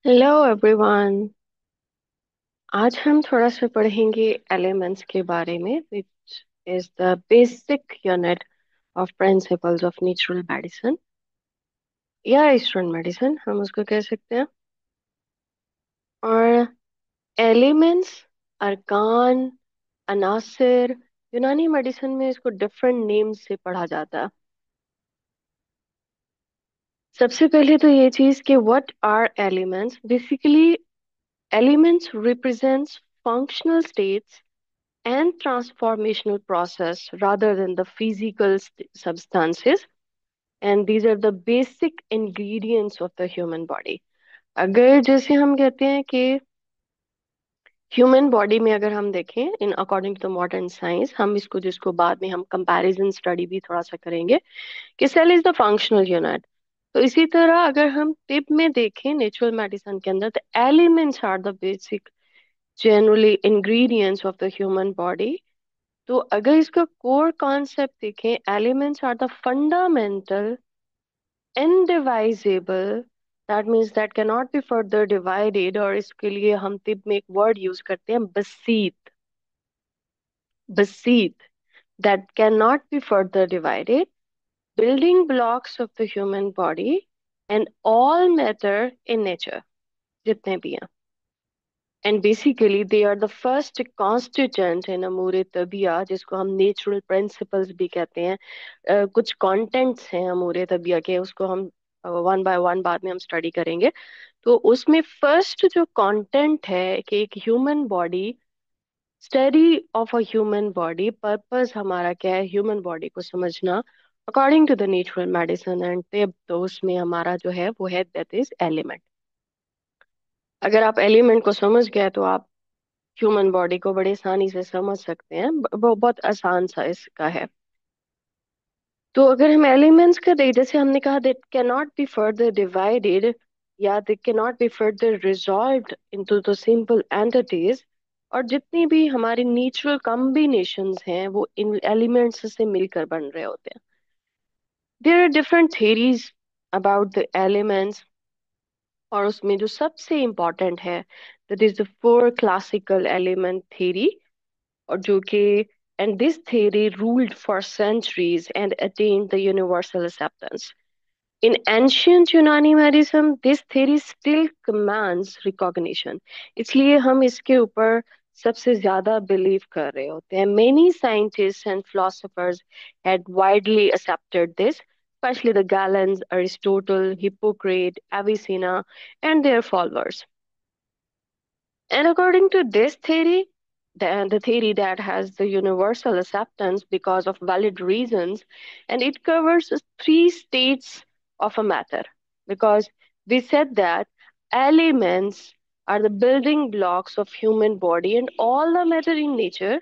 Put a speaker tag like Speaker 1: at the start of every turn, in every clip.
Speaker 1: Hello everyone. आज हम थोड़ा सा पढ़ेंगे एलिमेंट्स के बारे में which is the basic unit of principles of natural medicine या ईस्टर्न मेडिसिन हम उसको कह सकते हैं। और एलिमेंट्स, अरकान, अनासिर, यूनानी मेडिसिन में इसको डिफरेंट नेम्स से पढ़ा जाता है। सबसे पहले तो ये चीज कि what are elements. Basically elements represents functional states and transformational process rather than the physical substances, and these are the basic ingredients of the human body। अगर जैसे हम कहते हैं कि ह्यूमन बॉडी में अगर हम देखें in according to the modern science, हम इसको जिसको बाद में हम कंपैरिजन स्टडी भी थोड़ा सा करेंगे कि cell is the functional unit. तो इसी तरह अगर हम तिब में देखें नेचुरल मेडिसिन के अंदर, the elements are the basic generally ingredients of the human body. तो अगर इसका कोर कॉन्सेप्ट देखें, elements are the fundamental indivisible, that means that can not be further divided. और इसके लिए हम तिब में एक वर्ड यूज करते हैं बसीत। बसीत, that can not be further divided, building blocks of the human body and all matter in nature, जितने भी हैं। And basically they are the first constituent in अमूर तबिया, जिसको हम नेचुरल प्रिंसिपल्स भी कहते हैं। कुछ कंटेंट्स हैं अमूर तबिया के, उसको हम वन बाय वन बाद में हम स्टडी करेंगे। तो उसमें फर्स्ट जो कंटेंट है कि एक human body, study of a human body, purpose हमारा क्या है ह्यूमन बॉडी को समझना according to the natural medicine and टिप। तो उसमें हमारा जो है वो है दैट इज एलिमेंट। अगर आप एलिमेंट को समझ गए तो आप ह्यूमन बॉडी को बड़ी आसानी से समझ सकते हैं। वो बहुत आसान सा इसका है। तो अगर हम एलिमेंट्स का देखें, जैसे हमने कहा that can not be further divided या they can not be further resolved into the simple entities. और जितनी भी हमारी नेचुरल कॉम्बिनेशंस हैं वो इन एलिमेंट्स से मिलकर बन रहे होते हैं। There are different theories about the elements, और उसमें जो सबसे इम्पोर्टेंट है that is the four classical element theory. और जो कि and this theory ruled for centuries and attained the universal acceptance. In ancient Unani medicine, this theory still commands recognition. इसलिए हम इसके ऊपर सबसे ज्यादा बिलीव कर रहे होते हैं। Many scientists and philosophers had widely accepted this, especially the Galens, Aristotle, Hippocrates, Avicenna, and their followers. And according to this theory, the theory that has the universal acceptance because of valid reasons, and it covers three states of a matter. Because we said that elements are the building blocks of human body and all the matter in nature.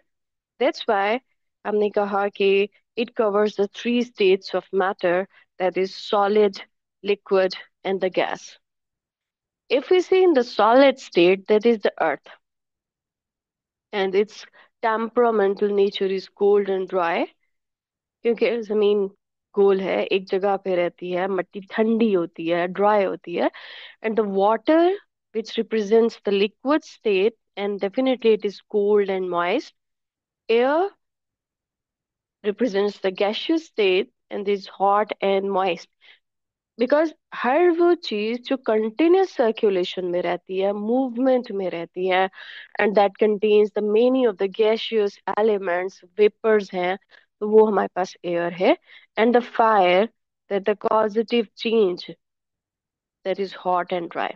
Speaker 1: That's why हमने कहा कि it covers the three states of matter, that is solid, liquid, and the gas. If we see in the solid state, that is the earth, and its temperamental nature is cold and dry, क्योंकि जमीन गोल है, एक जगह पे रहती है, मिट्टी ठंडी होती है, ड्राई होती है। And the water which represents the liquid state, and definitely it is cold and moist. Air represents the gaseous state and is hot and moist, because हर वो चीज जो कंटिन्यूस सर्कुलेशन में रहती है, मूवमेंट में रहती है, and that contains the many of the gaseous elements, vapours हैं, तो वो हमारे पास एयर है। And the fire, that the causative change, that is hot and dry.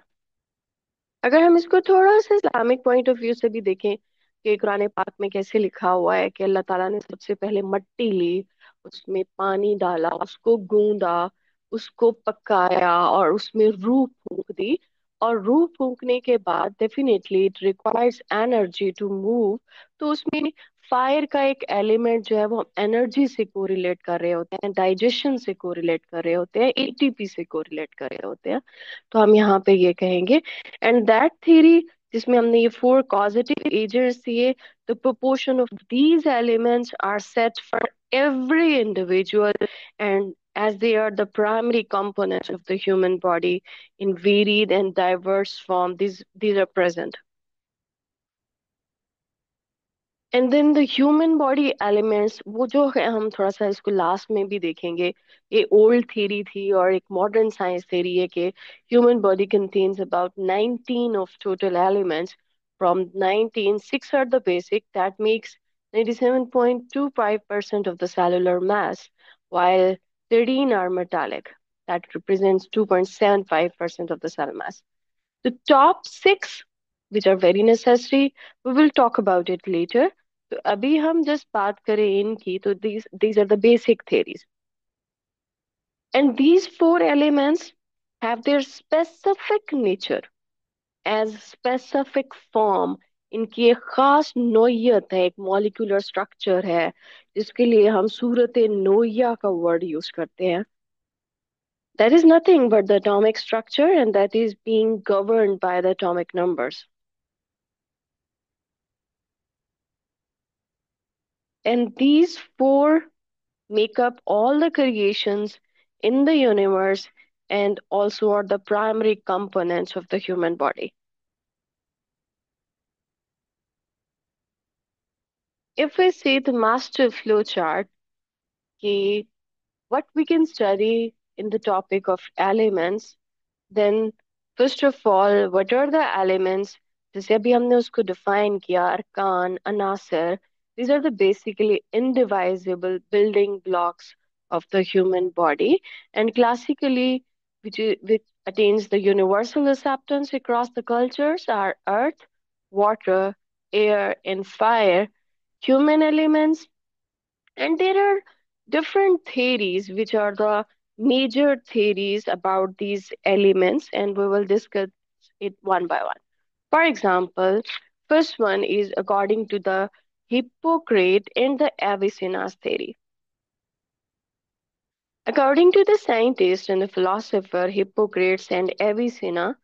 Speaker 1: अगर हम इसको थोड़ा सा इस्लामिक पॉइंट ऑफ व्यू से भी देखें कि कुरान पाक में कैसे लिखा हुआ है कि अल्लाह ताला ने सबसे पहले मिट्टी ली, उसमें पानी डाला, उसको गूंदा, उसको पकाया और उसमें रूह फूंक दी। और रूह फूंकने के बाद definitely it requires energy to move. तो उसमें फायर का एक एलिमेंट जो है वो एनर्जी से कोरिलेट कर रहे होते हैं, डाइजेशन से कोरिलेट कर रहे होते हैं, एटीपी से कोरिलेट कर रहे होते हैं। तो हम यहाँ पे ये कहेंगे। एंड दैट थ्योरी जिसमें हमने ये फोर causative agents दिए, the proportion of these elements are set for every individual and as they are the primary components of the human body in varied and diverse form. These are present. And then the human body elements, वो जो है हम थोड़ा सा इसको last में भी देखेंगे। ये ओल्ड थ्योरी थी और एक मॉडर्न साइंस थ्योरी है कि human body contains about 19 of total elements. From 19, 6 are the basic that makes 97.25% of the cellular mass, while 13 are metallic that represents 2.75% of the cell mass. The top six, which are very necessary, we will talk about it later. तो अभी हम just बात करें इनकी, तो these are the basic theories. And these four elements have their specific nature as specific form. इनकी एक खास नोयत है, एक मॉलिक्यूलर स्ट्रक्चर है जिसके लिए हम सूरत नोया का वर्ड यूज करते हैं. That is nothing but the atomic structure, and that is being governed by the atomic numbers. And these four make up all the creations in the universe and also are the primary components of the human body. If we see the master flow chart, what we can study in the topic of elements, then first of all, what are the elements? जैसे अभी हमने उसको define किया, arkan, anasir. These are the basically indivisible building blocks of the human body, and classically, which attains the universal acceptance across the cultures, are earth, water, air, and fire, human elements. And there are different theories which are the major theories about these elements, and we will discuss it one by one. For example, first one is according to the Hippocrates and the Avicenna's theory. According to the scientist and the philosopher Hippocrates and Avicenna,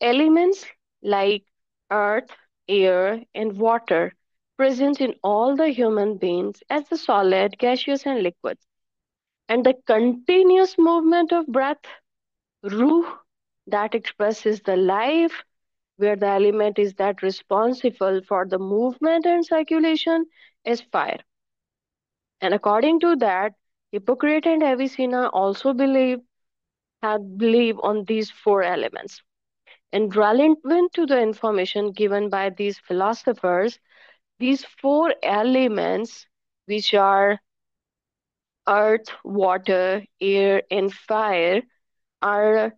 Speaker 1: elements like earth, air, and water present in all the human beings as the solid, gaseous, and liquids, and the continuous movement of breath, ruh, that expresses the life, where the element is that responsible for the movement and circulation, is fire. And according to that, Hippocrates and Avicenna also believe on these four elements. And relevant to the information given by these philosophers, these four elements, which are earth, water, air, and fire, are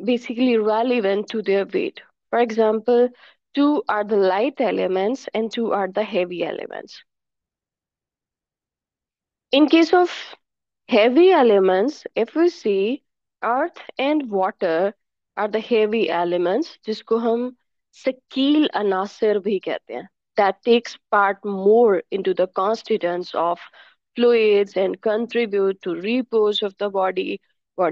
Speaker 1: basically relevant to their weight. For example, two are the light elements and two are the heavy elements. In case of heavy elements, if we see, earth and water are the heavy elements, जिसको हम सकील अनासिर भी कहते हैं. That takes part more into the constituents of fluids and contribute to repose of the body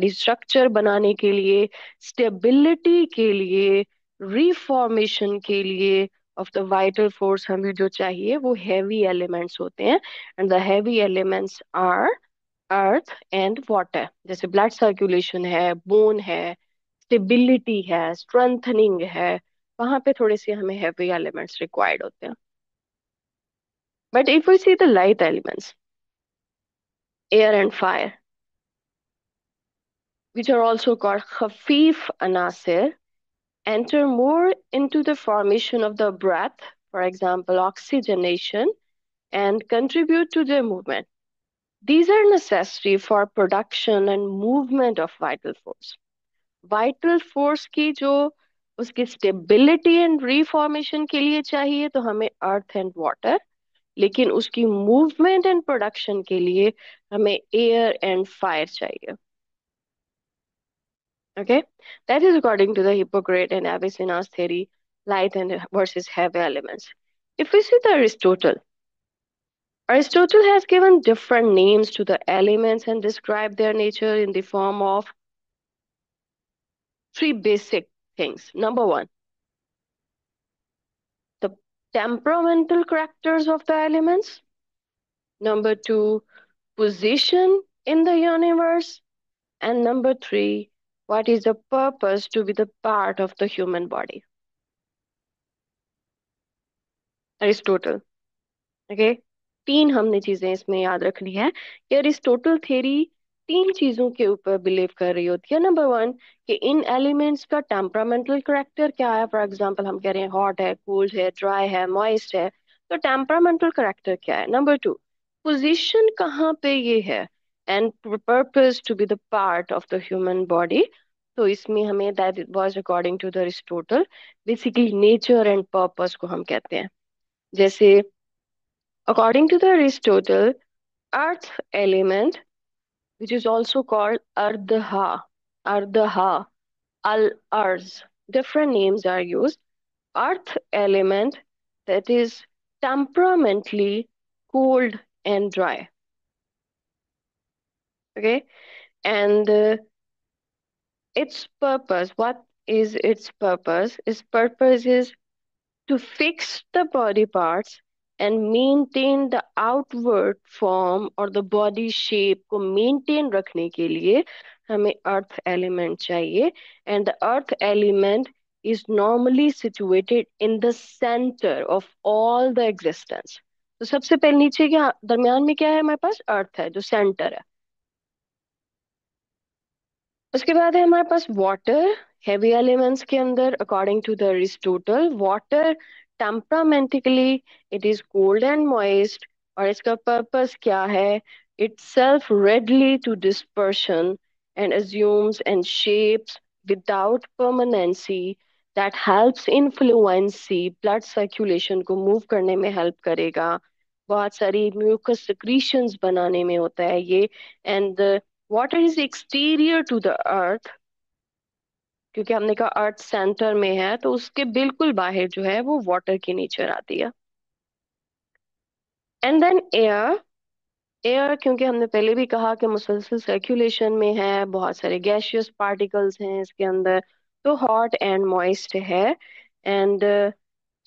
Speaker 1: structure बनाने के लिए, stability के लिए, reformation के लिए of the vital force हमें जो चाहिए वो heavy elements होते हैं. And the heavy elements are earth and water. जैसे blood circulation है, bone है, stability है, strengthening है, वहां पे थोड़े से हमें heavy elements required होते हैं. But if we see the light elements, air and fire, which are also called khafif anasir, enter more into the formation of the breath, for example, oxygenation, and contribute to their movement. These are necessary for production and movement of vital force. Vital force की जो उसकी stability and reformation के लिए चाहिए तो हमें earth and water, लेकिन उसकी movement and production के लिए हमें air and fire चाहिए. Okay, that is according to the Hippocrates and Avicenna's theory, light and versus heavy elements. If we see the Aristotle has given different names to the elements and described their nature in the form of three basic things. Number one, the temperamental characters of the elements. Number two, position in the universe? And number three, what is the purpose to be the part of the human body? Aristotle. Okay. तीन हमने चीजें इसमें याद रखनी है कि Aristotle theory तीन चीजों के ऊपर बिलीव कर रही होती है. नंबर वन, कि इन एलिमेंट्स का टेम्परामेंटल करेक्टर क्या है. फॉर एग्जांपल हम कह रहे हैं हॉट है, कूल्ड है, ड्राई है, मॉइस्ट है, तो टेम्परामेंटल करेक्टर क्या है. नंबर टू, पोजीशन कहाँ पे ये है, and purpose to be the part of the human body. तो इसमें हमें that was according to the Aristotle basically nature and purpose को हम कहते हैं. जैसे according to the Aristotle, earth element, which is also called Ardha, Al-Arz, different names are used. Earth element that is temperamentally cold and dry. Okay, and its purpose. What is its purpose? Its purpose is to fix the body parts and maintain the outward form or the body shape को maintain रखने के लिए हमें earth element चाहिए. And the earth element is normally situated in the center of all the existence. तो सबसे पहले नीचे क्या दरमियान में क्या है, हमारे पास अर्थ है जो सेंटर है. उसके बाद है हमारे पास वाटर. हेवी एलिमेंट्स के अंदर according to the Aristotle water temperamentally it is cold and moist. और इसका पर्पस क्या है, itself readily to dispersion and assumes and shapes without permanency that helps influency blood circulation को move करने में help करेगा. बहुत सारी म्यूकस सिक्रीशंस बनाने में होता है ये. And water is exterior to the earth, क्योंकि हमने कहा अर्थ सेंटर में है तो उसके बिल्कुल बाहर जो है वो वाटर की नेचर आती है. And then air. एयर क्योंकि हमने पहले भी कहा कि मुसलसल सर्कुलेशन में है, बहुत सारे गैशियस पार्टिकल्स हैं इसके अंदर, तो हॉट एंड मॉइस्ट है. And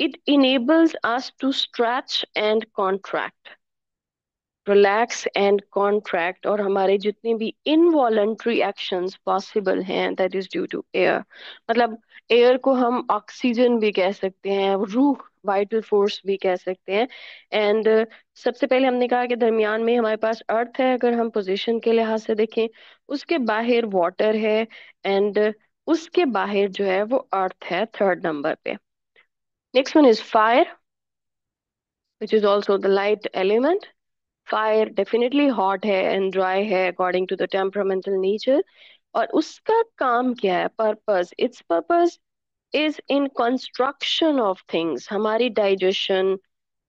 Speaker 1: it enables us to stretch and contract, relax and contract, और हमारे जितने भी इनवॉलंटरी एक्शंस पॉसिबल हैं that is due to air. मतलब एयर को हम ऑक्सीजन भी कह सकते हैं, रूह, वाइटल फोर्स भी कह सकते हैं. एंड सबसे पहले हमने कहा कि दरमियान में हमारे पास अर्थ है अगर हम पोजीशन के लिहाज से देखें, उसके बाहर वाटर है, एंड उसके बाहर जो है वो अर्थ है थर्ड नंबर पे. Next one is fire, which is also the light element. Fire definitely hot है एंड ड्राई है according to the temperamental nature. और उसका काम क्या है, purpose, its purpose is in construction of things, हमारी डाइजेशन,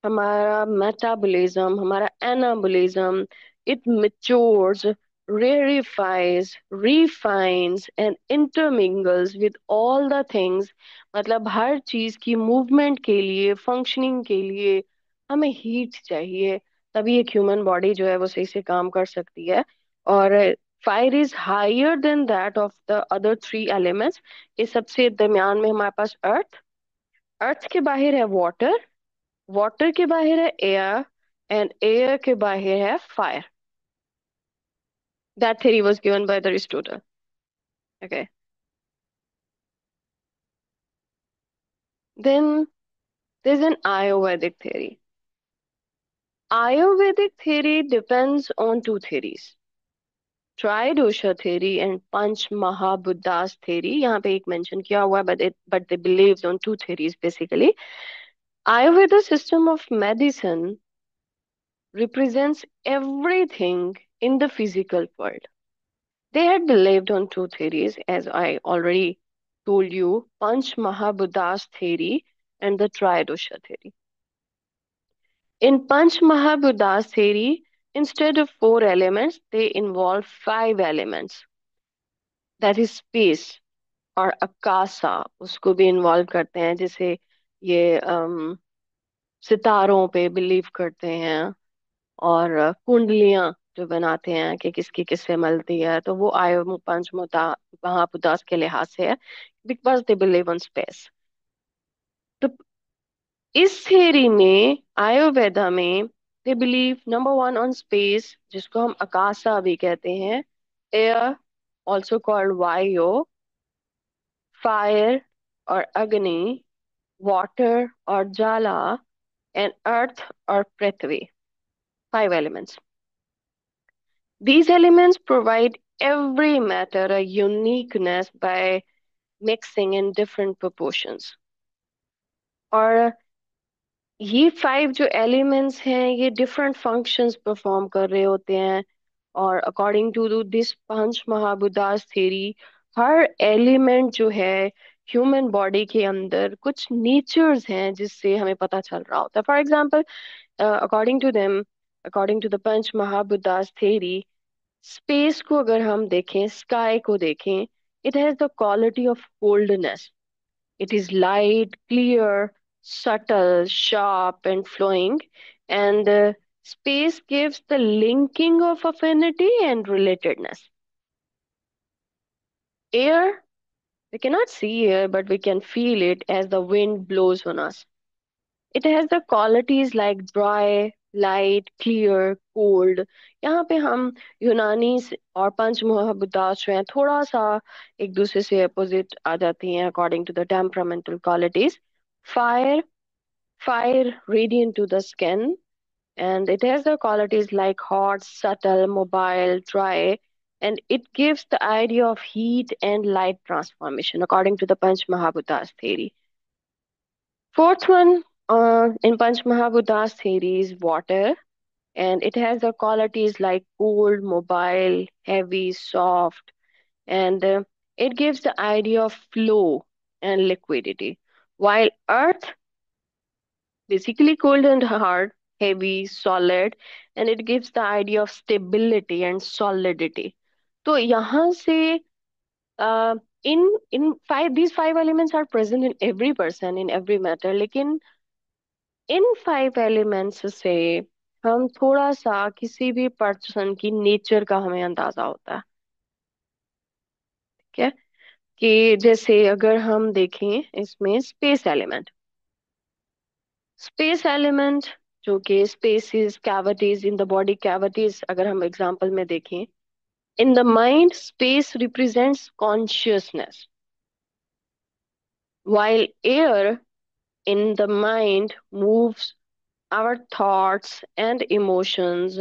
Speaker 1: हमारा मेटाबॉलिज्म, हमारा anabolism. It matures, rarefies, refines and intermingles with all the things. मतलब हर चीज की मूवमेंट के लिए, फंक्शनिंग के लिए हमें हीट चाहिए, तभी एक ह्यूमन बॉडी जो है वो सही से काम कर सकती है. और fire is higher than that of the other three elements. इस सबसे दरमियान में हमारे पास अर्थ, अर्थ के बाहर है वाटर, वाटर के बाहर है एयर, एंड एयर के बाहर है fire. That theory was given by the Aristotle. Okay. Then there's an Ayurvedic theory. Ayurvedic theory depends on two theories. Tridosha theory and Panch Mahabhutas theory. यहाँ पे एक mention किया हुआ है, but they believed on two theories basically. Ayurveda system of medicine represents everything in the physical world. They had believed on two theories, as I already told you, Panch Mahabhutas theory and the Tridosha theory. In Panch Mahabhutas theory, instead of four elements, they involve five elements. That is space और akasa, उसको भी involve करते हैं. जैसे ये सितारों पे believe करते हैं, और कुंडलियां जो बनाते हैं कि किसकी किससे मिलती है, तो वो आयो पंच महाभूतास के लिहाज से है, because they believe on space. तो इस थियरी में, आयुर्वेदा में, they believe number one on space, जिसको हम आकाशा भी कहते हैं, एयर ऑल्सो कॉल्ड वायु, फायर और अग्नि, वाटर और जला, एंड अर्थ और पृथ्वी. Five elements. These elements provide every matter a uniqueness by mixing in different proportions. और ये फाइव जो एलिमेंट्स हैं ये डिफरेंट फंक्शंस परफॉर्म कर रहे होते हैं. और according to this panch mahabhutas theory, हर एलिमेंट जो है ह्यूमन बॉडी के अंदर कुछ नेचर्स हैं जिससे हमें पता चल रहा होता है. For example, according to them, according to the panch mahabhutas theory, space को अगर हम देखें, स्काई को देखें, it has the quality of coldness. It is light, clear, subtle, sharp, and flowing. And space gives the linking of affinity and relatedness. Air, we cannot see air, but we can feel it as the wind blows on us. It has the qualities like dry, light, clear, cold. यहाँ पे हम यूनानी और पंच महाभूतास जो हैं थोड़ा सा एक दूसरे से अपोजिट आ जाती हैं according to the temperamental qualities. Fire, fire radiant to the skin, and it has the qualities like hot, subtle, mobile, dry, and it gives the idea of heat and light transformation according to the Panch Mahabhutas theory. Fourth one in Panch Mahabhutas theory is water, and it has the qualities like cold, mobile, heavy, soft, and it gives the idea of flow and liquidity. While earth, basically cold and hard, heavy, solid, and it gives the idea of stability and solidity. तो यहाँ से uh, in five, these five elements are present in every person, in every matter. लेकिन in five elements से हम थोड़ा सा किसी भी पर्सन की नेचर का हमें अंदाजा होता है. ठीक है, कि जैसे अगर हम देखें इसमें स्पेस एलिमेंट, स्पेस एलिमेंट जो कि spaces, cavities in the body, cavities अगर हम एग्जांपल में देखें, in the mind space represents consciousness, while air in the mind moves our thoughts and emotions,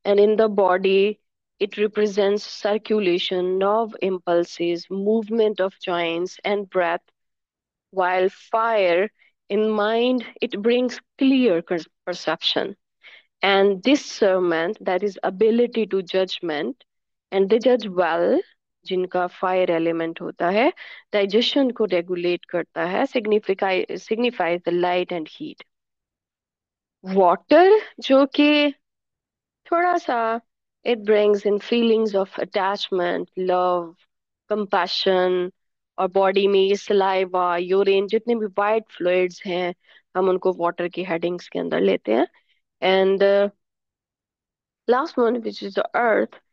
Speaker 1: and in the body it represents circulation, nerve impulses, movement of joints and breath, while fire in mind it brings clear perception and discernment, that is ability to judgment, and they judge well. जिनका fire element होता है, digestion को regulate करता है, signifies the light and heat. Water जो कि थोड़ा सा it brings in feelings of attachment, love, compassion, और बॉडी में ये सलाइवा, यूरिन, जितने भी वाइट फ्लूइड्स हैं हम उनको वाटर की हेडिंग्स के अंदर लेते हैं. And last one, which is the earth,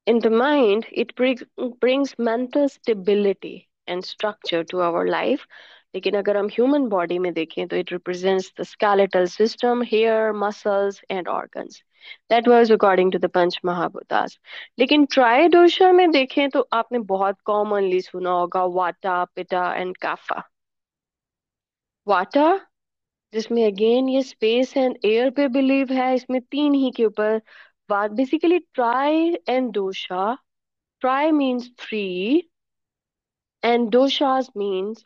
Speaker 1: in the mind, it brings mental stability and structure to our life. लेकिन अगर हम ह्यूमन बॉडी में देखें तो it represents the skeletal system, hair, muscles and organs. That was according to the Panch Mahabhutas. लेकिन ट्राइडोशा में देखें तो आपने बहुत कॉमनली सुना होगा वाटा, पिटा एंड काफा. वाटा, जिसमें अगेन ये स्पेस एंड एयर पे बिलीव है, इसमें तीन ही के ऊपर बात. Basically tri and dosha, tri means three and doshas means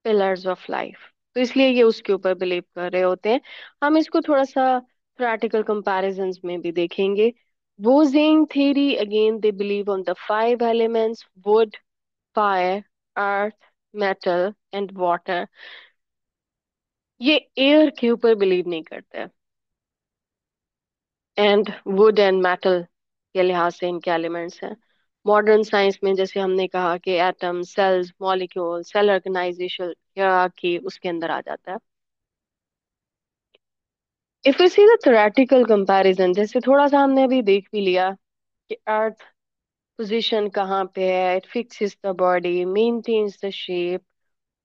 Speaker 1: pillars of life. तो इसलिए ये उसके ऊपर बिलीव कर रहे होते हैं. हम इसको थोड़ा सा प्रैक्टिकल कंपैरिजंस में भी देखेंगे. Wu Xing theory again they believe on the five elements, wood, fire, earth, metal and water. ये एयर के ऊपर बिलीव नहीं करते, एंड वुड एंड मेटल के लिहाज से इनके एलिमेंट्स हैं. मॉडर्न साइंस में जैसे हमने कहा कि atom, cells, molecule, cell organisation की उसके अंदर आ जाता है. If you see the theoretical comparison, जैसे थोड़ा सा हमने अभी देख भी लिया कि अर्थ पोजीशन कहाँ पे है, it fixes the body, maintains the shape.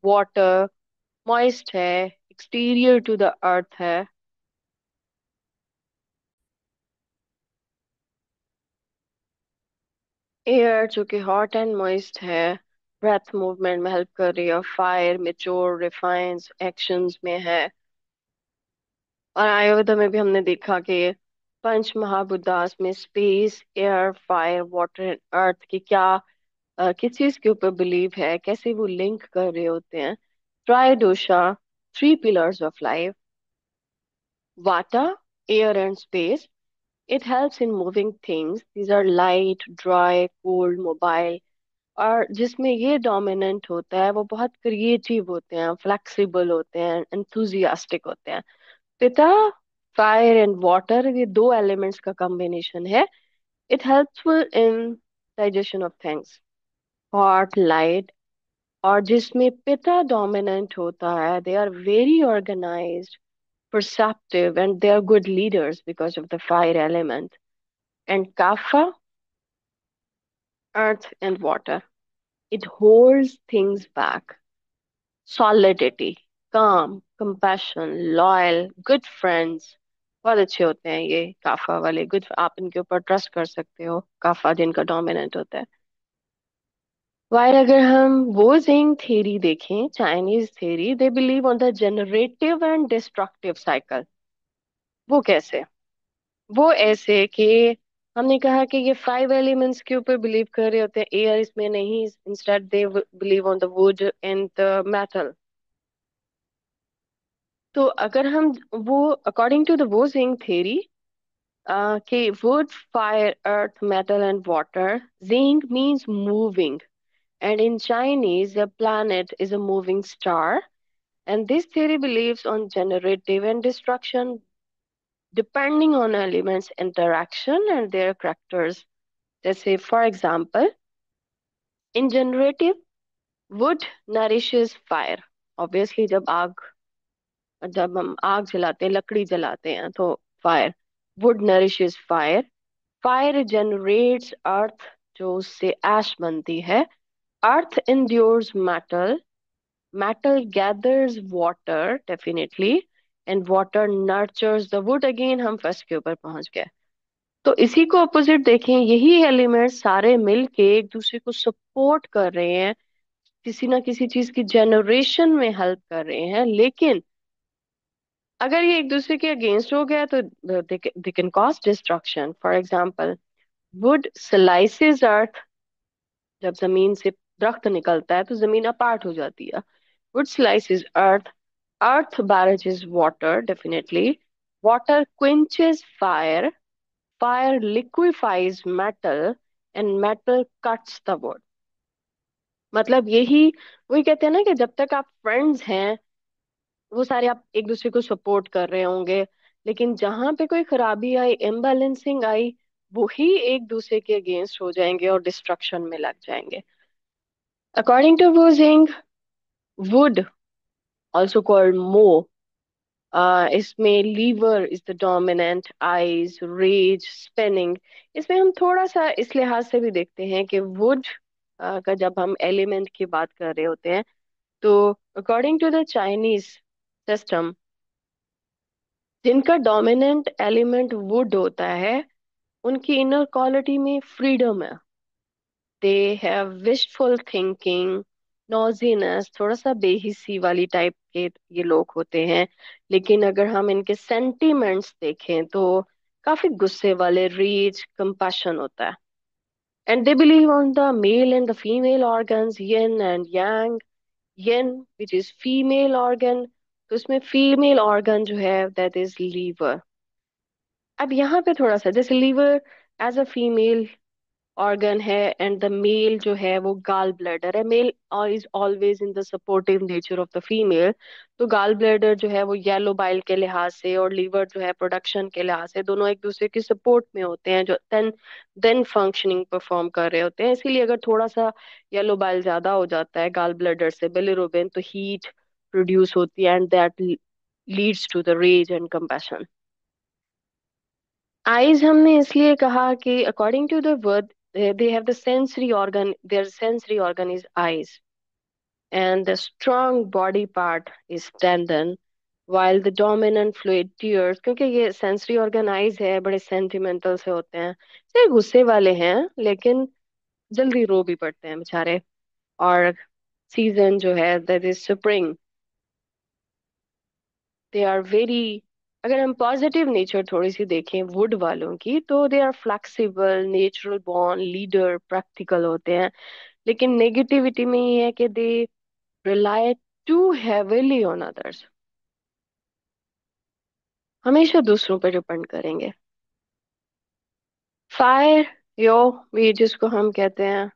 Speaker 1: Water moist है, एक्सटीरियर टू द अर्थ है. एयर जो कि हॉट एंड मॉइस्ट है, ब्रेथ मूवमेंट में हेल्प कर रही है। फायर मेच्योर रिफाइंस एक्शंस में है। और आयुर्वेद में भी हमने देखा कि पंच महाभूतास में space, air, fire, water and earth की क्या किस चीज के ऊपर बिलीव है, कैसे वो लिंक कर रहे होते हैं। Tridosha, three pillars of life, water, air and space. It helps in moving things. These are light, dry, cold, mobile. और जिसमें ये डोमिनेंट होता है वो बहुत क्रिएटिव होते हैं, फ्लेक्सिबल होते हैं, एंथुजियास्टिक होते हैं। पिता, फायर एंड वाटर, ये दो एलिमेंट्स का कॉम्बिनेशन है। It helpful in digestion of things, hot, light. और जिसमें पिता डोमिनेंट होता है, they are very organised, perceptive, and they are good leaders because of the fire element. And kapha, earth and water, it holds things back. Solidity, calm, compassion, loyal, good friends, बहुत अच्छे होते हैं ये काफा वाले। Good, आप इनके ऊपर trust कर सकते हो, काफा जिनका डोमिनेंट होता है। वाइल अगर हम वो जिंग थ्योरी देखें, Chinese theory, they believe on the generative and destructive cycle. वो कैसे? वो ऐसे कि हमने कहा कि ये फाइव एलिमेंट्स के ऊपर बिलीव कर रहे होते हैं, एयर इसमें नहीं, instead they believe on the wood and the metal. तो अगर हम वो according to the Wuxing theory कि wood, fire, earth, metal and water, xing means moving, and in Chinese the planet is a moving star, and this theory believes on generative and destruction depending on elements interaction and their characters. जैसे for example, in generative, wood nourishes fire. Obviously जब हम आग जलाते हैं, लकड़ी जलाते हैं, तो fire, wood nourishes fire. Fire generates earth, जो उससे ऐश बनती है। Earth endures metal, metal gathers water definitely, and water nurtures the wood। Again हम फर्स्ट के ऊपर पहुंच गए। तो इसी को अपोजिट देखें, यही एलिमेंट्स सारे मिलके एक दूसरे को सपोर्ट कर रहे हैं, किसी ना किसी चीज की जनरेशन में हेल्प कर रहे हैं। लेकिन अगर ये एक दूसरे के अगेंस्ट हो गया तो they can cause destruction. For example, wood slices earth, जब जमीन से दरख्त निकलता है तो जमीन अपार्ट हो जाती है। Would slices earth, earth barrages water definitely, water quenches fire, fire liquefies metal, and metal cuts the wood। मतलब यही, वही कहते हैं ना कि जब तक आप फ्रेंड्स हैं, वो सारे आप एक दूसरे को सपोर्ट कर रहे होंगे, लेकिन जहां पे कोई खराबी आई, इम्बैलेंसिंग आई, वो ही एक दूसरे के अगेंस्ट हो जाएंगे और डिस्ट्रक्शन में लग जाएंगे। According to Wuxing, wood also called mu, इसमें liver is the dominant, eyes, rage, spinning. इसमें हम थोड़ा सा इस लिहाज से भी देखते हैं कि वुड का जब हम एलिमेंट की बात कर रहे होते हैं, तो according to the Chinese system, जिनका डोमिनेंट एलिमेंट वुड होता है, उनकी इनर क्वालिटी में फ्रीडम है। They have wishful thinking, nosiness, थोड़ा सा बेहिसी वाली टाइप के ये लोग होते हैं। लेकिन अगर हम इनके सेंटिमेंट्स देखें तो काफी गुस्से वाले, रीच, कंपैशन होता है। And they believe on the male and the female organs, yin and yang. Yin which is female organ, तो उसमें फीमेल ऑर्गन जो है दैट इज लीवर। अब यहाँ पे थोड़ा सा, जैसे liver as a female organ है, एंड द मेल जो है वो गाल ब्लैडर है। Male is always in the supportive nature of the female. तो गाल ब्लैडर जो है वो येलो बाइल के लिहाज से, और लीवर जो है प्रोडक्शन के लिहाज से, दोनों एक दूसरे की सपोर्ट में होते हैं, जो देन फंक्शनिंग परफॉर्म कर रहे होते हैं। इसीलिए अगर थोड़ा सा येलो बाइल ज्यादा हो जाता है गाल ब्लैडर से, बिलिरुबिन, तो हीट प्रोड्यूस होती है, and that leads to the rage and compassion. Eyes हमने इसलिए कहा कि according to the word, they have the sensory organ, their sensory organ is eyes, and the strong body part is tendon, while the dominant fluid tears। क्योंकि ये sensory organ eyes है, बड़े sentimental से होते हैं, से गुस्से वाले हैं, लेकिन जल्दी रो भी पड़ते हैं बेचारे। और सीजन जो है that is spring, they are very, अगर हम पॉजिटिव नेचर थोड़ी सी देखें वुड वालों की, तो they are flexible, natural born leader, practical होते हैं। लेकिन नेगेटिविटी में ये है कि they rely too heavily on others, हमेशा दूसरों पर डिपेंड करेंगे। फायर, यो, ये जिसको हम कहते हैं,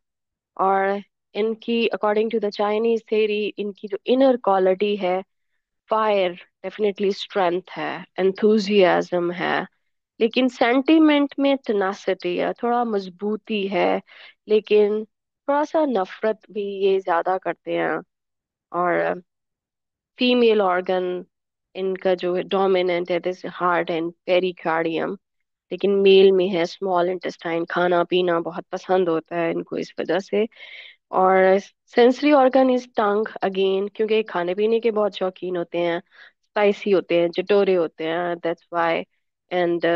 Speaker 1: और इनकी according to the Chinese theory, इनकी जो इनर क्वालिटी है, फायर डेफिनेटली स्ट्रेंथ है, एंथुजियाज्म है। लेकिन सेंटिमेंट में टेनासिटी है, थोड़ा मजबूती है, लेकिन थोड़ा सा नफरत भी ये ज्यादा करते हैं। और फीमेल ऑर्गन इनका जो है डोमिनेंट है, जैसे हार्ट एंड पेरिकार्डियम। लेकिन मेल में है स्मॉल इंटेस्टाइन, खाना पीना बहुत पसंद होता है इनको इस वजह से। और sensory organ is tongue again, क्योंकि ये खाने पीने के बहुत शौकीन होते हैं, स्पाइसी होते हैं, चटोरे होते हैं, दैट्स वाई। एंड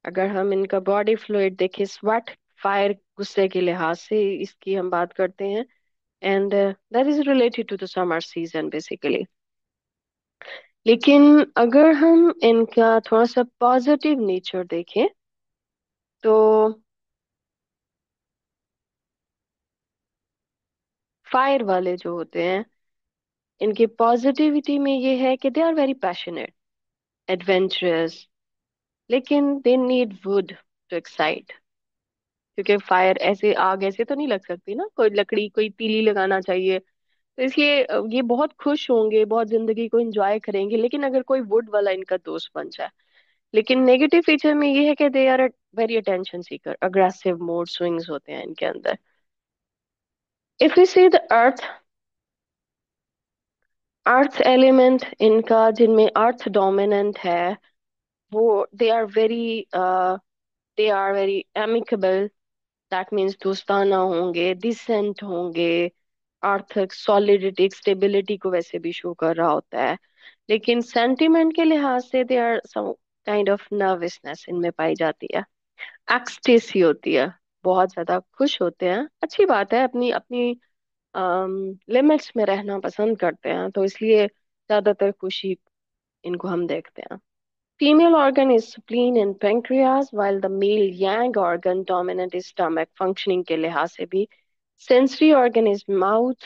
Speaker 1: अगर हम इनका बॉडी फ्लूइड देखें, स्वेट, फायर गुस्से के लिहाज से इसकी हम बात करते हैं। And that is related to the summer season basically. लेकिन अगर हम इनका थोड़ा सा पॉजिटिव नेचर देखें, तो फायर वाले जो होते हैं, इनकी पॉजिटिविटी में ये है कि they are very passionate, adventurous, लेकिन they need wood to excite. क्योंकि फायर ऐसे, आग ऐसे तो नहीं लग सकती ना, कोई लकड़ी, कोई तीली लगाना चाहिए। तो इसलिए ये बहुत खुश होंगे, बहुत जिंदगी को एंजॉय करेंगे, लेकिन अगर कोई वुड वाला इनका दोस्त बन जाए। लेकिन नेगेटिव फीचर में ये है कि they are very attention seeker, aggressive mood swings होते हैं इनके अंदर। If we see the earth, earth element इनका जिनमें अर्थ डोमिनेंट है, वो they are very amicable, that means दोस्ताना होंगे, डिसेंट होंगे, आर्थिक सॉलिडिटी, स्टेबिलिटी को वैसे भी शो कर रहा होता है। लेकिन सेंटिमेंट के लिहाज से they are some kind of nervousness इनमें पाई जाती है, एक्सटेसी होती है, बहुत ज्यादा खुश होते हैं। अच्छी बात है, अपनी अपनी लिमिट्स में रहना पसंद करते हैं, तो इसलिए ज्यादातर खुशी इनको हम देखते हैं। Female organ is spleen and pancreas, while the male yang organ dominant is stomach, functioning के लिहाज से भी। Sensory organ is mouth,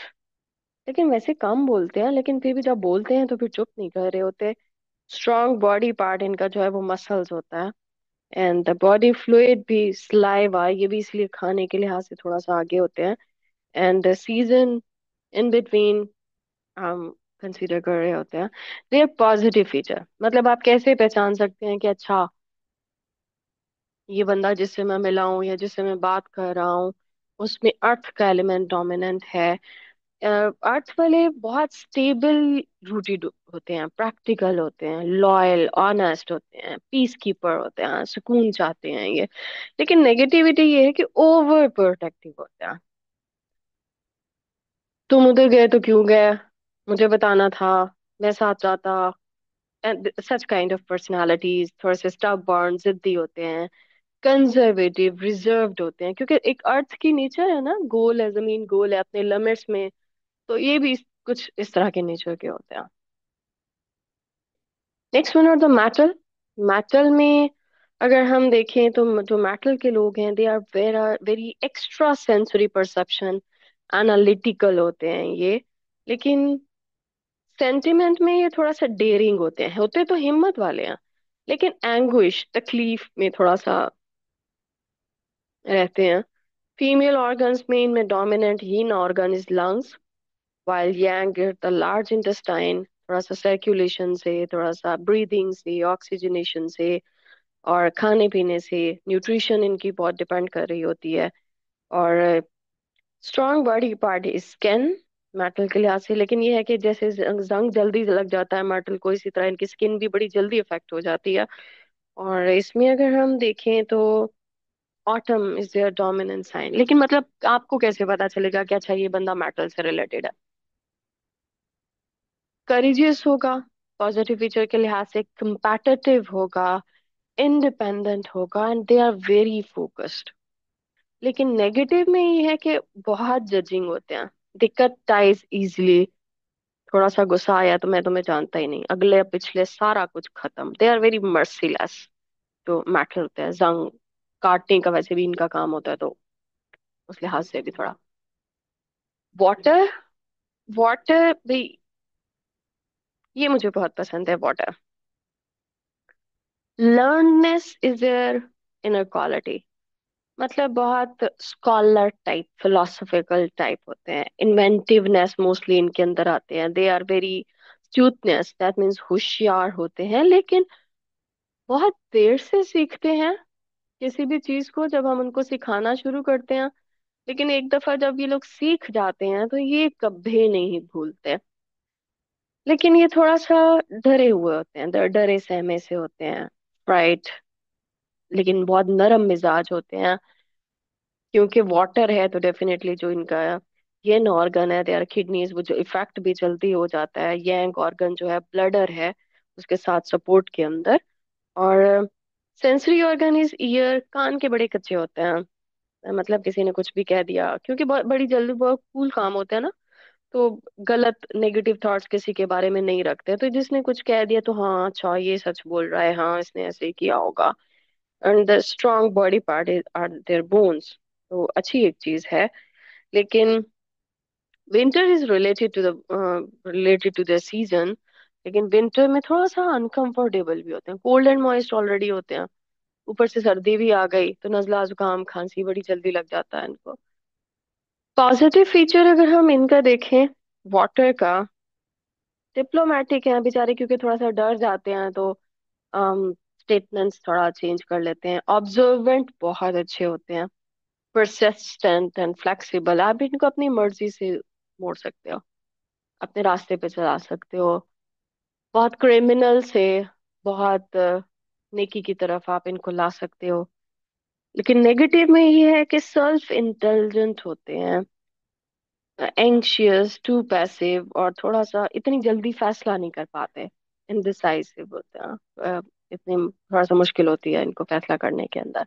Speaker 1: लेकिन वैसे कम बोलते हैं, लेकिन फिर भी जब बोलते हैं तो फिर चुप नहीं कर रहे होते। Strong body part इनका जो है वो मसल्स होता है। And the body fluid भी saliva, ये भी इसलिए खाने के लिहाज से थोड़ा सा आगे होते हैं। And the season in between हम कंसीडर कर रहे होते हैं। दे आर पॉजिटिव फीचर, मतलब आप कैसे पहचान सकते हैं कि अच्छा, ये बंदा जिससे मैं मिला हूँ या जिससे मैं बात कर रहा हूँ, उसमें अर्थ का एलिमेंट डोमिनेंट है। अर्थ वाले बहुत स्टेबल रूटेड होते हैं, प्रैक्टिकल होते हैं, लॉयल, ऑनेस्ट होते हैं, पीस कीपर होते हैं, सुकून चाहते हैं ये। लेकिन नेगेटिविटी ये है कि ओवर प्रोटेक्टिव होते हैं। तुम उधर गए तो क्यों गए, मुझे बताना था, मैं साथ जाता। सच काइंड ऑफ पर्सनालिटीज थोड़े से स्टबबॉर्न, जिद्दी होते हैं, कंजर्वेटिव, रिजर्व्ड होते हैं, क्योंकि एक अर्थ की नेचर है ना, गोल है, जमीन गोल है अपने लिमिट्स में। तो ये भी कुछ इस तरह के नेचर के होते हैं। नेक्स्ट वन, और द मेटल। मेटल में अगर हम देखें तो जो मेटल के लोग हैं, they are very extra sensory perception, analytical होते हैं ये। लेकिन सेंटिमेंट में ये थोड़ा सा डेयरिंग होते हैं, होते तो हिम्मत वाले हैं, लेकिन एंग्विश, तकलीफ में थोड़ा सा रहते हैं। फीमेल ऑर्गन्स में इनमें dominant yin organ is lungs, while yang is the large intestine, थोड़ा सा सर्कुलेशन से, थोड़ा सा ब्रीदिंग से, ऑक्सीजनेशन से, और खाने पीने से, न्यूट्रिशन इनकी बहुत डिपेंड कर रही होती है। और strong body part is skin, metal के लिहाज से। लेकिन ये है कि जैसे जंग जल्दी लग जाता है मेटल को, इसी तरह इनकी स्किन भी बड़ी जल्दी इफेक्ट हो जाती है। और इसमें अगर हम देखें तो autumn is their dominant sign. लेकिन मतलब आपको कैसे पता चलेगा कि अच्छा ये बंदा मेटल से रिलेटेड है? करेजियस होगा, पॉजिटिव फीचर के लिहाज से competitive होगा, इंडिपेंडेंट होगा, and they are very focused. लेकिन नेगेटिव में ये है कि बहुत जजिंग होते हैं, दिक्कत टाइज इजिली। थोड़ा सा गुस्सा आया तो मैं तुम्हें जानता ही नहीं, अगले पिछले सारा कुछ खत्म। They are very merciless. जो मैटर होते हैं, जंग काटने का वैसे भी इनका काम होता है, तो उस लिहाज से भी थोड़ा। वाटर, वाटर भी, ये मुझे बहुत पसंद है water. Learnedness is their inner quality. मतलब बहुत स्कॉलर टाइप, फिलोसफिकल टाइप होते हैं, इन्वेंटिवनेस मोस्टली इनके अंदर आते हैं। They are very astutness, that means होशियार होते हैं, लेकिन बहुत देर से सीखते हैं किसी भी चीज को, जब हम उनको सिखाना शुरू करते हैं। लेकिन एक दफा जब ये लोग सीख जाते हैं तो ये कभी नहीं भूलते। लेकिन ये थोड़ा सा डरे हुए होते हैं, डरे सहमे से होते हैं, राइट। लेकिन बहुत नरम मिजाज होते हैं, क्योंकि वाटर है तो डेफिनेटली जो इनका यंग ऑर्गन है, देयर किडनीज, वो जो इफेक्ट भी जल्दी हो जाता है। यंग ऑर्गन जो है ब्लडर है, उसके साथ सपोर्ट के अंदर। और सेंसरी ऑर्गन इज ईयर, कान के बड़े कच्चे होते हैं। मतलब किसी ने कुछ भी कह दिया, क्योंकि बहुत बड़ी जल्दी, बहुत कूल काम होते हैं ना, तो गलत नेगेटिव थॉट्स किसी के बारे में नहीं रखते। तो जिसने कुछ कह दिया तो हाँ अच्छा ये सच बोल रहा है, हाँ इसने ऐसे ही किया होगा। And the strong body part is are their bones. तो अच्छी एक चीज है। लेकिन winter is related to the season. लेकिन विंटर में थोड़ा सा अनकंफर्टेबल भी होते हैं, कोल्ड एंड मॉइस्ट ऑलरेडी होते हैं, ऊपर से सर्दी भी आ गई तो नजला जुकाम खांसी बड़ी जल्दी लग जाता है इनको। पॉजिटिव फीचर अगर हम इनका देखें, वाटर का, डिप्लोमेटिक है बेचारे, क्योंकि थोड़ा सा डर जाते हैं तो स्टेटमेंट्स थोड़ा चेंज कर लेते हैं। ऑब्जर्वेंट बहुत अच्छे होते हैं, परसिस्टेंट एंड फ्लेक्सिबल। आप इनको अपनी मर्जी से मोड़ सकते हो, अपने रास्ते पे चला सकते हो। बहुत क्रिमिनल से बहुत नेकी की तरफ आप इनको ला सकते हो। लेकिन नेगेटिव में ये है कि सेल्फ इंटेलिजेंट होते हैं, एंग्शियस, टू पैसिव, और थोड़ा सा इतनी जल्दी फैसला नहीं कर पाते, इनडिसाइसिव होते हैं। इतनी थोड़ा सा मुश्किल होती है इनको फैसला करने के अंदर।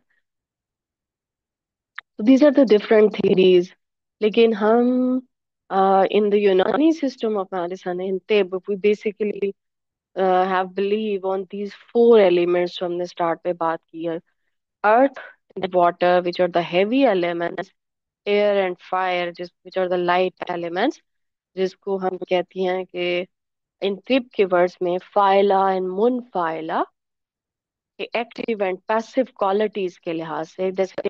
Speaker 1: तो these are the different theories. लेकिन हम in the Unani system of medicine in तिब, we basically have believe on these four elements from the start पे बात की है। earth and water, which are the heavy elements, air and fire, which are the light elements, जिसको हम कहती हैं कि इन ट्रिप के वर्ड्स में फाइला एंड मुन phyla, active and passive qualities के लिहाज से। जैसे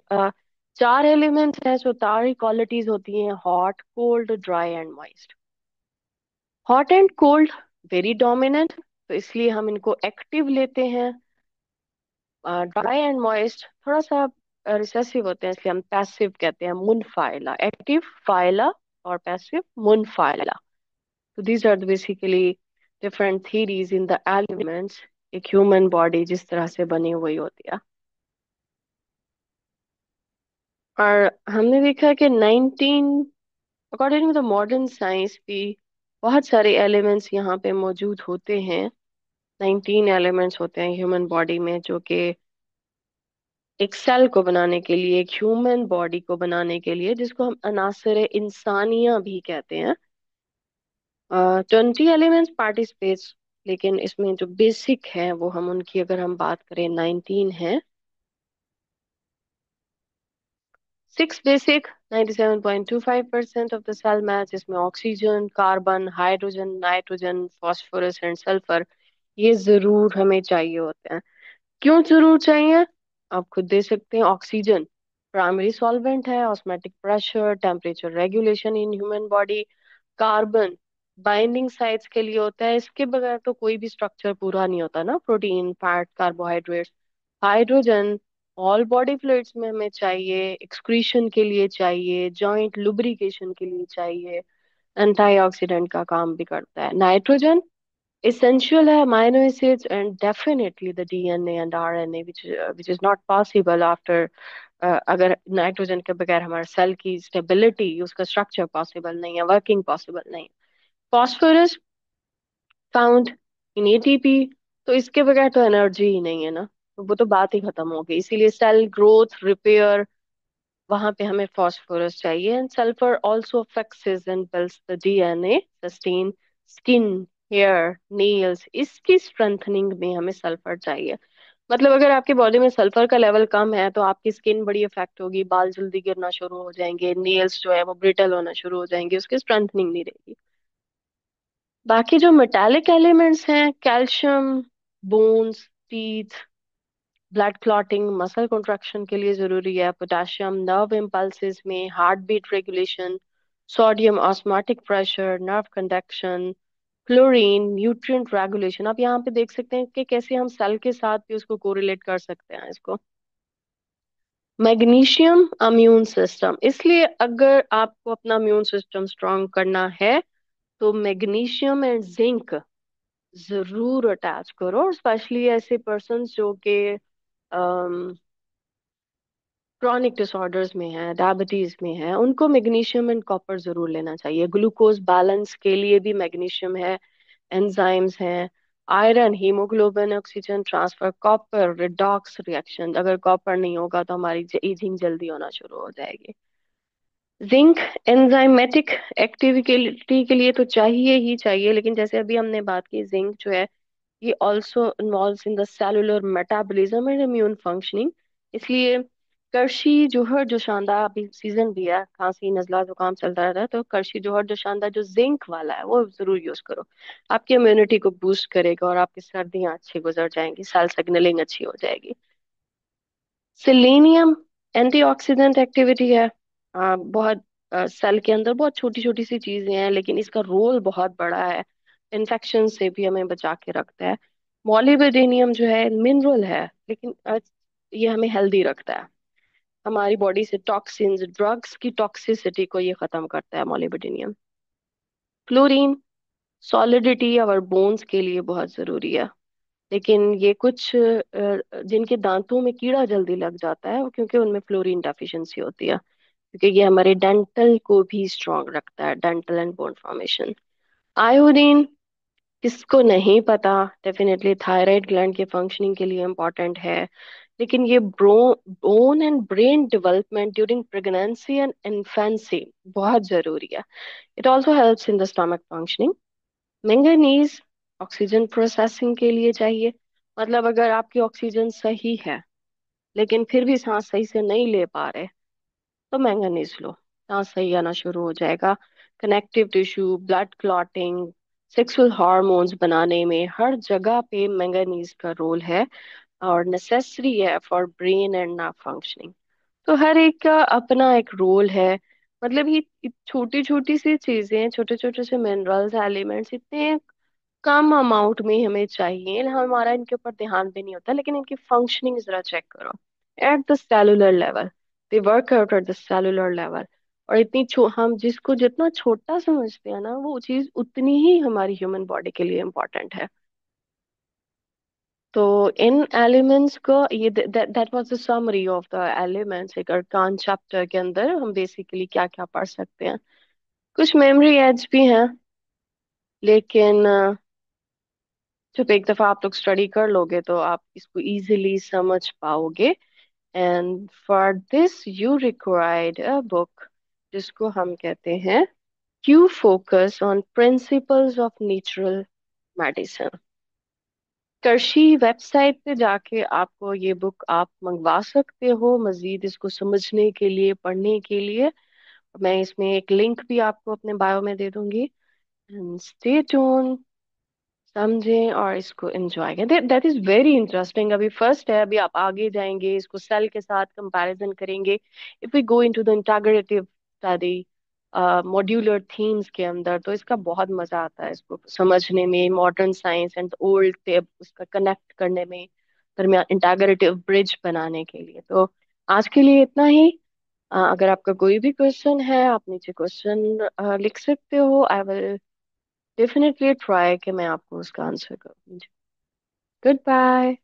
Speaker 1: चार एलिमेंट्स हैं, जो चार क्वालिटीज होती हैं, hot, cold, dry and moist. Hot and cold very dominant, तो इसलिए हम इनको एक्टिव लेते हैं। ड्राई एंड मॉइस्ट थोड़ा सा रिसेसिव होते हैं, इसलिए हम पैसिव कहते हैं, मुन फाइला। एक्टिव फाइला और पैसिव मुन phyla. So these are the basically different theories in the elements। एक ह्यूमन बॉडी जिस तरह से बनी हुई होती है। और हमने देखा कि 19 according to the modern science भी बहुत सारे एलिमेंट्स यहाँ पे मौजूद होते हैं। 19 एलिमेंट्स होते हैं ह्यूमन बॉडी में, जो कि एक सेल को बनाने के लिए, एक ह्यूमन बॉडी को बनाने के लिए, जिसको हम अनासर इंसानिया भी कहते हैं। 20 एलिमेंट्स पार्टिसिपेट्स, लेकिन इसमें जो बेसिक है वो हम उनकी अगर हम बात करें 19 है। Six basic, 97.25% of the cell match, इसमें oxygen, carbon, hydrogen, nitrogen, phosphorus and sulphur, ये जरूर हमें चाहिए होते हैं। क्यों जरूर चाहिए, आप खुद दे सकते हैं। ऑक्सीजन प्राइमरी सॉल्वेंट है, osmotic pressure, temperature regulation in human body. Carbon binding sites के लिए होता है, इसके बगैर तो कोई भी स्ट्रक्चर पूरा नहीं होता ना, protein, fat, carbohydrates. Hydrogen all body fluids में हमें चाहिए, एक्सक्रीशन के लिए चाहिए, जॉइंट लुब्रिकेशन के लिए चाहिए, एंटीऑक्सीडेंट का काम भी करता है। नाइट्रोजन essential है, amino acids and definitely the DNA and RNA, which is not possible after अगर नाइट्रोजन के बगैर हमारे सेल की स्टेबिलिटी, उसका स्ट्रक्चर पॉसिबल नहीं है, वर्किंग पॉसिबल नहीं है। फॉस्फोरस फाउंड इन एटीपी, तो इसके बगैर तो एनर्जी ही नहीं है ना, तो वो तो बात ही खत्म हो गई। इसीलिए सेल ग्रोथ, रिपेयर, वहां पे हमें फास्फोरस चाहिए। And sulphur also affects and builds the DNA, sustain skin, hair, nails, इसकी स्ट्रेंथनिंग में हमें सल्फर चाहिए। मतलब अगर आपकी बॉडी में सल्फर का लेवल कम है तो आपकी स्किन बड़ी इफेक्ट होगी, बाल जल्दी गिरना शुरू हो जाएंगे, नेल्स जो है वो ब्रिटल होना शुरू हो जाएंगे, उसकी स्ट्रेंथनिंग नहीं रहेगी। बाकी जो मेटालिक एलिमेंट्स हैं, calcium, bones, teeth, blood clotting, muscle contraction के लिए जरूरी है। पोटेशियम नर्व इम्पल्सेस में, heart beat regulation. Sodium osmotic pressure, nerve conduction. Chlorine nutrient regulation. आप यहाँ पे देख सकते हैं कि कैसे हम सेल के साथ भी उसको कोरिलेट कर सकते हैं इसको। मैग्नीशियम इम्यून सिस्टम, इसलिए अगर आपको अपना इम्यून सिस्टम स्ट्रांग करना है तो मैग्नीशियम एंड जिंक जरूर अटैच करो। स्पेशली ऐसे पर्सन्स जो कि क्रॉनिक डिसऑर्डर्स में है, डायबिटीज में है, उनको मैग्नीशियम एंड कॉपर जरूर लेना चाहिए। ग्लूकोज बैलेंस के लिए भी मैग्नीशियम है, एंजाइम्स हैं। Iron, haemoglobin, oxygen transfer, copper redox reaction, अगर कॉपर नहीं होगा तो हमारी एजिंग जल्दी होना शुरू हो जाएगी। जिंक एंजाइमेटिक एक्टिविटी के लिए तो चाहिए ही चाहिए, लेकिन जैसे अभी हमने बात की, जिंक जो है ये also involves in the cellular metabolism and immune functioning. इसलिए करशी जोहर जोशांदा, अभी सीजन भी है, खांसी नजला जुकाम चलता रहता है, तो करशी जोहर जोशांदा जो जिंक वाला है वो जरूर यूज करो। आपकी इम्यूनिटी को बूस्ट करेगा और आपकी सर्दियां अच्छी गुजर जाएंगी, सेल सिग्नलिंग अच्छी हो जाएगी। सेलेनियम एंटीऑक्सीडेंट एक्टिविटी है। बहुत सेल के अंदर बहुत छोटी छोटी सी चीजें हैं, लेकिन इसका रोल बहुत बड़ा है। इन्फेक्शन से भी हमें बचा के रखता है। मॉलिबेडेनियम जो है मिनरल है, लेकिन ये हमें हेल्दी रखता है। हमारी बॉडी से टॉक्सिन्स, ड्रग्स की टॉक्सिसिटी को ये खत्म करता है मॉलिबेडेनियम। क्लोरीन सॉलिडिटी और बोन्स के लिए बहुत जरूरी है। लेकिन ये कुछ जिनके दांतों में कीड़ा जल्दी लग जाता है, वो क्योंकि उनमें फ्लोरीन डेफिशिएंसी होती है, क्योंकि ये हमारे डेंटल को भी स्ट्रांग रखता है, dental and bone formation. Iodine किसको नहीं पता, डेफिनेटली थायराइड ग्लैंड के फंक्शनिंग के लिए इम्पोर्टेंट है। लेकिन ये bone and brain development during pregnancy and infancy बहुत जरूरी है। It also helps in the stomach functioning. Manganese oxygen processing के लिए चाहिए। मतलब अगर आपकी ऑक्सीजन सही है लेकिन फिर भी सांस सही से नहीं ले पा रहे, तो मैंगनीज लो, सांस सही आना शुरू हो जाएगा। Connective tissue, blood clotting, sexual hormones बनाने में हर जगह पे मैंगनीज का रोल है और नेसेसरी है for brain and nerve functioning. तो हर एक का अपना एक रोल है। मतलब ये छोटी छोटी सी चीजें, छोटे छोटे से मिनरल्स, एलिमेंट्स इतने कम अमाउंट में हमें चाहिए, हमारा इनके ऊपर ध्यान भी नहीं होता, लेकिन इनकी फंक्शनिंग जरा चेक करो at the cellular level. They work out at the cellular level. और हम जिसको जितना छोटा समझते हैं ना, वो चीज उतनी ही हमारी ह्यूमन बॉडी के लिए इम्पोर्टेंट है। तो इन एलिमेंट्स को ये that was the summary of the elements. एक अर्कान चैप्टर के अंदर हम बेसिकली क्या क्या पढ़ सकते हैं। कुछ मेमोरी एड्स भी हैं, लेकिन जब एक दफा आप लोग स्टडी कर लोगे तो आप इसको इजीली समझ पाओगे। And for this you required a book जिसको हम कहते हैं Q focus on principles of natural medicine. कर्शी वेबसाइट पे जाके आपको ये बुक आप मंगवा सकते हो मजीद इसको समझने के लिए, पढ़ने के लिए। मैं इसमें एक लिंक भी आपको अपने बायो में दे दूंगी। एंड स्टे ट्यून, समझें और इसको एंजॉय करें। That is very interesting. अभी फर्स्ट है, अभी आप आगे जाएंगे, इसको सेल के साथ कंपैरिजन करेंगे। If we go into the integrative study, modular themes के अंदर, तो इसका बहुत मजा आता है इसको समझने में, modern science and old tip उसका कनेक्ट करने में, दरमियान इंटीग्रेटिव ब्रिज बनाने के लिए। तो आज के लिए इतना ही। अगर आपका कोई भी क्वेश्चन है, आप नीचे क्वेश्चन लिख सकते हो। आई विल डेफिनेटली ट्राई कि मैं आपको उसका आंसर करूँ। Good bye.